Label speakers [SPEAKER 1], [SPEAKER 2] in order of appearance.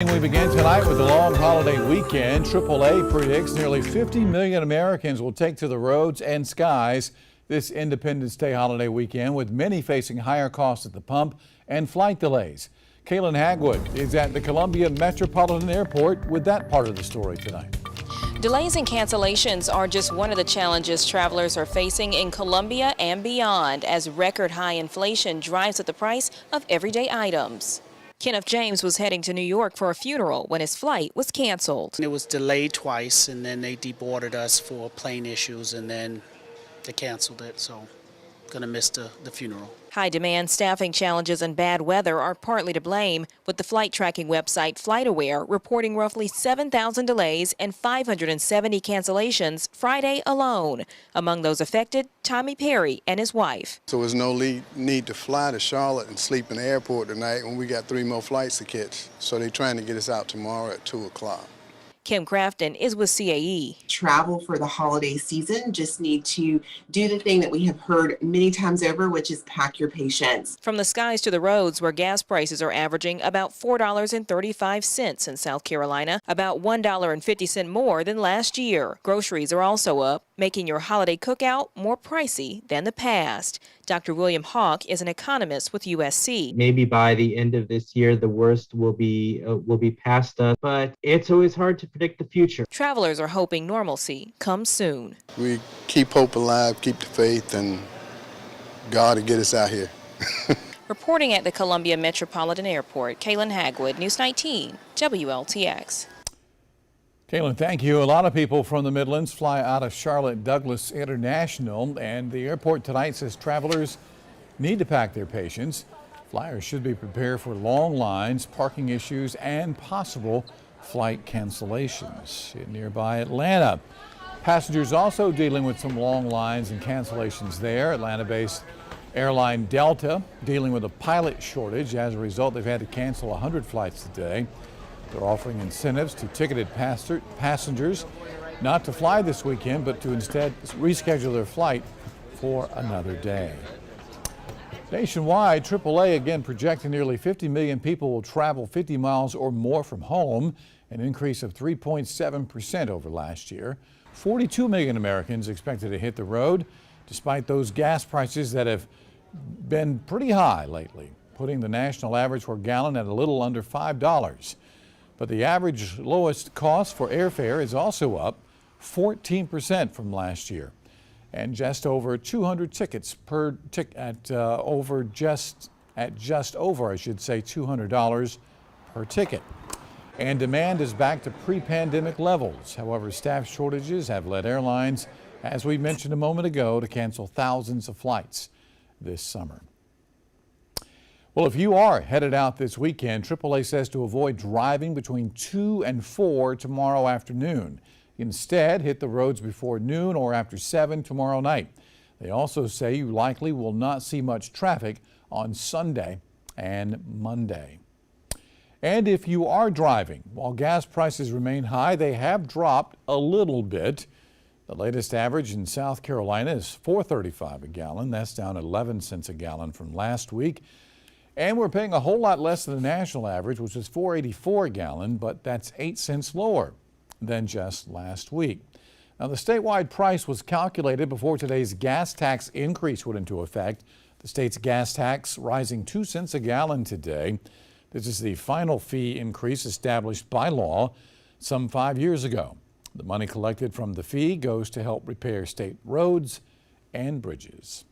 [SPEAKER 1] We begin tonight with the long holiday weekend. AAA predicts nearly 50 million Americans will take to the roads and skies this Independence Day holiday weekend, with many facing higher costs at the pump and flight delays. Kaylin Hagwood is at the Columbia Metropolitan Airport with that part of the story tonight.
[SPEAKER 2] Delays and cancellations are just one of the challenges travelers are facing in Columbia and beyond as record high inflation drives up the price of everyday items. Kenneth James was heading to New York for a funeral when his flight was canceled.
[SPEAKER 3] It was delayed twice, and then they deboarded us for plane issues, and then they canceled it, so gonna miss the funeral.
[SPEAKER 2] High demand, staffing challenges, and bad weather are partly to blame, with the flight tracking website FlightAware reporting roughly 7,000 delays and 570 cancellations Friday alone. Among those affected, Tommy Perry and his wife.
[SPEAKER 4] So there's no need to fly to Charlotte and sleep in the airport tonight when we got 3 more flights to catch. So they're trying to get us out tomorrow at 2 o'clock.
[SPEAKER 2] Kim Crafton is with CAE.
[SPEAKER 5] Travel for the holiday season, just need to do the thing that we have heard many times over, which is pack your patience.
[SPEAKER 2] From the skies to the roads, where gas prices are averaging about $4.35 in South Carolina, about $1.50 more than last year. Groceries are also up, making your holiday cookout more pricey than the past. Dr. William Hawk is an economist with USC.
[SPEAKER 6] Maybe by the end of this year, the worst will be past us, but it's always hard to predict the future.
[SPEAKER 2] Travelers are hoping normalcy comes soon.
[SPEAKER 4] We keep hope alive, keep the faith, and God will get us out here.
[SPEAKER 2] Reporting at the Columbia Metropolitan Airport, Kaylin Hagwood, News 19, WLTX.
[SPEAKER 1] Kaylin, thank you. A lot of people from the Midlands fly out of Charlotte Douglas International, and the airport tonight says travelers need to pack their patience. Flyers should be prepared for long lines, parking issues, and possible flight cancellations. In nearby Atlanta, passengers also dealing with some long lines and cancellations there. Atlanta-based airline Delta dealing with a pilot shortage. As a result, they've had to cancel 100 flights today. They're offering incentives to ticketed passengers not to fly this weekend, but to instead reschedule their flight for another day. Nationwide, AAA again projecting nearly 50 million people will travel 50 miles or more from home, an increase of 3.7% over last year. 42 million Americans expected to hit the road, despite those gas prices that have been pretty high lately, putting the national average per gallon at a little under $5. But the average lowest cost for airfare is also up 14% from last year, and just over 200 tickets per ticket at just over $200 per ticket. And demand is back to pre-pandemic levels. However, staff shortages have led airlines, as we mentioned a moment ago, to cancel thousands of flights this summer. Well, if you are headed out this weekend, AAA says to avoid driving between 2 and 4 tomorrow afternoon. Instead, hit the roads before noon or after 7 tomorrow night. They also say you likely will not see much traffic on Sunday and Monday. And if you are driving, while gas prices remain high, they have dropped a little bit. The latest average in South Carolina is $4.35 a gallon. That's down 11 cents a gallon from last week. And we're paying a whole lot less than the national average, which is $4.84 a gallon, but that's 8 cents lower than just last week. Now, the statewide price was calculated before today's gas tax increase went into effect. The state's gas tax rising 2 cents a gallon today. This is the final fee increase established by law some 5 years ago. The money collected from the fee goes to help repair state roads and bridges.